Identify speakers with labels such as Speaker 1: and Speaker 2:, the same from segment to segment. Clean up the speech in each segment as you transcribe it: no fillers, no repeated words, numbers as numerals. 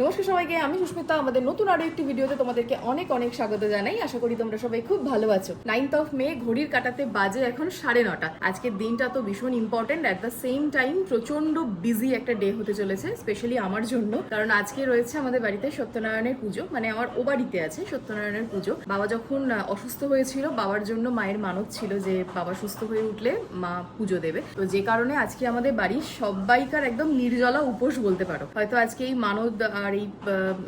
Speaker 1: নমস্কার সবাইকে, আমি সুস্মিতা। আমাদের নতুন আরো একটি ভিডিওতে তোমাদেরকে অনেক অনেক স্বাগত জানাই। আশা করি তোমরা সবাই খুব ভালো আছো। 9th মে, ঘড়ির কাটাতে বাজে এখন 9:30। আজকের দিনটা তো ভীষণ important, at the same time প্রচন্ড বিজি একটা ডে হতে চলেছে, স্পেশালি আমার জন্য। কারণ আজকে রয়েছে আমাদের বাড়িতে সত্যনারায়ণের পুজো, মানে আমার ও বাড়িতে আছে সত্যনারায়ণের পুজো। বাবা যখন অসুস্থ হয়েছিল, বাবার জন্য মায়ের মানত ছিল যে বাবা সুস্থ হয়ে উঠলে মা পুজো দেবে। তো যে কারণে আজকে আমাদের বাড়ির সবাইকার একদম নির্জলা উপোস বলতে পারো। হয়তো আজকে এই মানত আর এই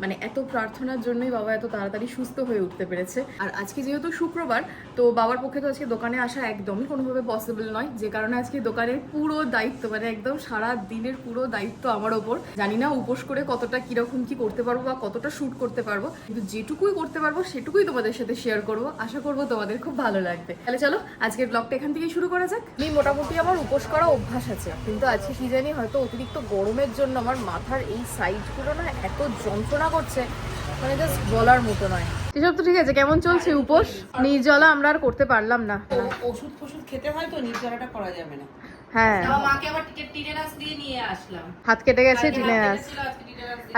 Speaker 1: মানে এত প্রার্থনার জন্যই বাবা এত তাড়াতাড়ি সুস্থ হয়ে উঠতে পেরেছে। আর আজকে যেহেতু শুক্রবার, তো বাবার পক্ষে তো আজকে দোকানে আসা একদমই কোনোভাবে পসিবল নয়, যে কারণে আজকে দোকানের পুরো দায়িত্ব, মানে একদম সারা দিনের পুরো দায়িত্ব আমার ওপর। জানি না উপোস করে কতটা কিরকম কি করতে পারবো বা কতটা শুট করতে পারবো, কিন্তু যেটুকুই করতে পারবো সেটুকুই তোমাদের সাথে শেয়ার করব। আশা করবো তোমাদের খুব ভালো লাগবে। তাহলে চলো আজকের ব্লগটা এখান থেকে শুরু করা যাক। আমি মোটামুটি আমার উপোস করা অভ্যাস আছে, কিন্তু আজকে কি জানি হয়তো অতিরিক্ত গরমের জন্য আমার মাথার এই সাইডগুলো না এত যন্ত্রণা করছে, মানে জাস্ট বলার মতো নয়। এসব তো ঠিক আছে, কেমন চলছে উপোস? নির্জলা আমরা আর করতে পারলাম না।
Speaker 2: ওষুধ ফষুধ খেতে হয় তো নির্জলাটা করা যাবে না।
Speaker 1: হ্যাঁ,
Speaker 2: মাকে আবার টিটেনাস দিয়ে নিয়ে আসলাম।
Speaker 1: হাত কেটে গেছে টিনেনাস।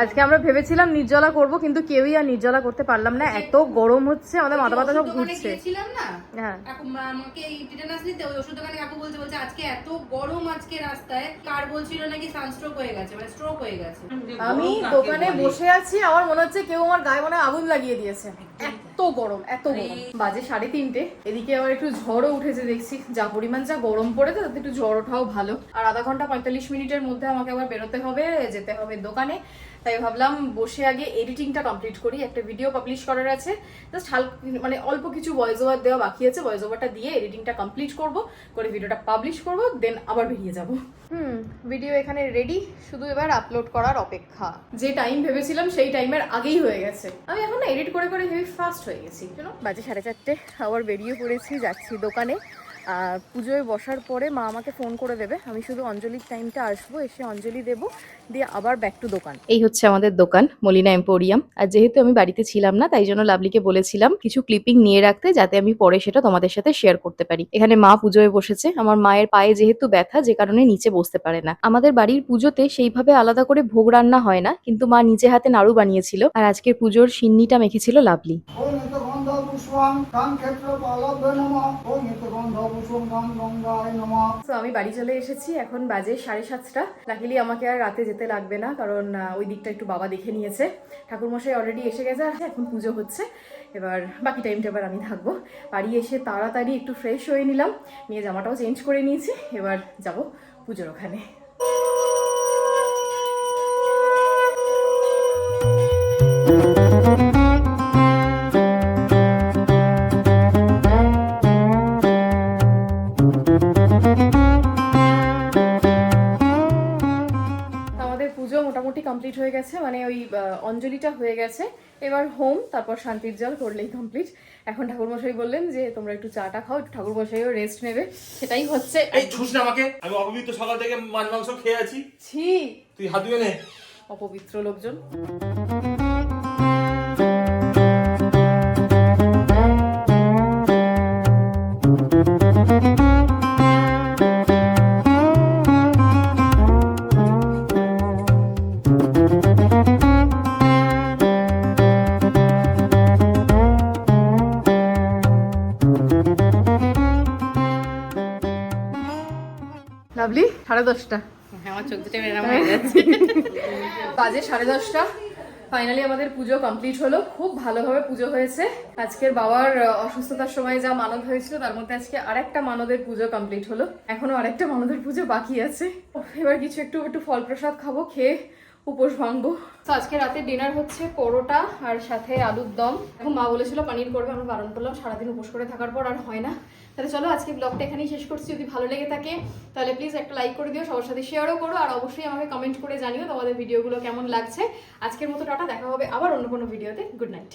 Speaker 1: আজকে আমরা ভেবেছিলাম নির্জলা করব, কিন্তু কেউই আর নির্জলা করতে পারলাম না, এত গরম হচ্ছে, আমাদের মাথা ব্যথা সব ঘুরছে।
Speaker 2: গিয়েছিলাম না,
Speaker 1: হ্যাঁ,
Speaker 2: কাকু আমাকে এই টিটেনাস নিতে ওই ওষুধ দোকানে কাকু বলছে আজকে এত গরম, আজকে রাস্তায় কার বলছিল নাকি সানস্ট্রোক হয়ে গেছে, মানে স্ট্রোক হয়ে গেছে।
Speaker 1: আমি দোকানে বসে আছি, আমার মনে হচ্ছে কেউ আমার গায়ে মনে আগুন লাগিয়ে দিয়েছে, এত গরম এত গরম। বাজে 3:30, এদিকে আবার একটু ঝড়ও উঠেছে দেখছি। যা পরিমাণ যা গরম পড়েছে তাতে একটু ঝড় ওঠাও ভালো। আর আধা ঘন্টা 45 মিনিটের মধ্যে আমাকে আবার বেরোতে হবে, যেতে হবে দোকানে। তাই ভাবলাম বসে আগে এডিটিংটা কমপ্লিট করি, একটা ভিডিও পাবলিশ করার আছে। জাস্ট মানে অল্প কিছু ভয়েস ওভার দেওয়া বাকি আছে, ভয়েস ওভারটা দিয়ে এডিটিংটা কমপ্লিট করব, করে ভিডিওটা পাবলিশ করব, দেন আবার বেরিয়ে যাব। ভিডিও এখানে রেডি, শুধু এবার আপলোড করার অপেক্ষা। যে টাইম ভেবেছিলাম সেই টাইমের আগেই হয়ে গেছে। আমি এখন না এডিট করে করে হেভি ফাস্ট হয়ে গেছি। বাজে 4:30, আবার বেরিয়ে পড়েছি, যাচ্ছি দোকানে। পুজোয় বসার পরে মা আমাকে ফোন করে দেবে, আমি শুধু অঞ্জলির টাইমটা আসবো, এসে অঞ্জলি দেবো, দিয়ে আবার ব্যাক টু দোকান। এই হচ্ছে আমাদের দোকান, মলিনা এম্পোরিয়াম। আর যেহেতু আমি বাড়িতে ছিলাম না, তাই জন্য লাভলিকে বলেছিলাম কিছু ক্লিপিং নিয়ে রাখতে, যাতে আমি পরে সেটা তোমাদের সাথে শেয়ার করতে পারি। এখানে মা পুজোয় বসেছে। আমার মায়ের পায়ে যেহেতু ব্যথা, যে কারণে নিচে বসতে পারে না। আমাদের বাড়ির পুজোতে সেইভাবে আলাদা করে ভোগ রান্না হয় না, কিন্তু মা নিজে হাতে নাড়ু বানিয়েছিল, আর আজকের পুজোর সিন্নিটা মেখেছিল লাভলি। তো আমি বাড়ি চলে এসেছি, এখন বাজে 7:30। লাকিলি আমাকে আর রাতে যেতে লাগবে না, কারণ ওই দিকটা একটু বাবা দেখে নিয়েছে। ঠাকুরমশাই অলরেডি এসে গেছে, এখন পুজো হচ্ছে। এবার বাকি টাইমটা এবার আমি থাকবো। বাড়ি এসে তাড়াতাড়ি একটু ফ্রেশ হয়ে নিলাম, নিয়ে জামাটাও চেঞ্জ করে নিয়েছি। এবার যাব পুজোর ওখানে। মোটামুটি কমপ্লিট হয়ে গেছে, মানে ওই অঞ্জলিটা হয়ে গেছে। এবার হোম, তারপর শান্তির জল করলেই কমপ্লিট। এখন ঠাকুরমশাই বললেন যে তোমরা একটু চাটা খাও, ঠাকুরমশাইও রেস্ট নেবে, সেটাই হচ্ছে।
Speaker 3: এই ছুস না আমাকে, আমি অপবিত্র সকাল থেকে মাছ মাংস খেয়ে আছি।
Speaker 1: ছি,
Speaker 3: তুই হাত ধুয়ে নে।
Speaker 1: অপবিত্র লোকজন। লাভলি 10:30।
Speaker 2: আমার চোখ দুটো এরকম হয়ে যাচ্ছে।
Speaker 1: বাজে 10:30। ফাইনালি আমাদের পুজো কমপ্লিট হলো, খুব ভালোভাবে পুজো হয়েছে। আজকের বাবার অসুস্থতার সময় যা মানত হয়েছিল, তার মধ্যে আজকে আরেকটা মানদের পুজো কমপ্লিট হলো। এখনো আরেকটা মানদের পুজো বাকি আছে। এবার কিছু একটু ফল প্রসাদ খাবো, খেয়ে উপোস ভাঙবো। তো আজকে রাতে ডিনার হচ্ছে পরোটা আর সাথে আলুর দম। এখন মা বলেছিল পানির করবে, আমরা বারণ করলাম, সারাদিন উপোস করে থাকার পর আর হয় না। তাহলে চলো আজকে ব্লগটা এখানেই শেষ করছি। যদি ভালো লেগে থাকে তাহলে প্লিজ একটা লাইক করে দিও, সবার সাথে শেয়ারও করো, আর অবশ্যই আমাকে কমেন্ট করে জানিও তোমাদের ভিডিওগুলো কেমন লাগছে। আজকের মতো টাটা, দেখা হবে আবার অন্য কোনো ভিডিওতে। Good night.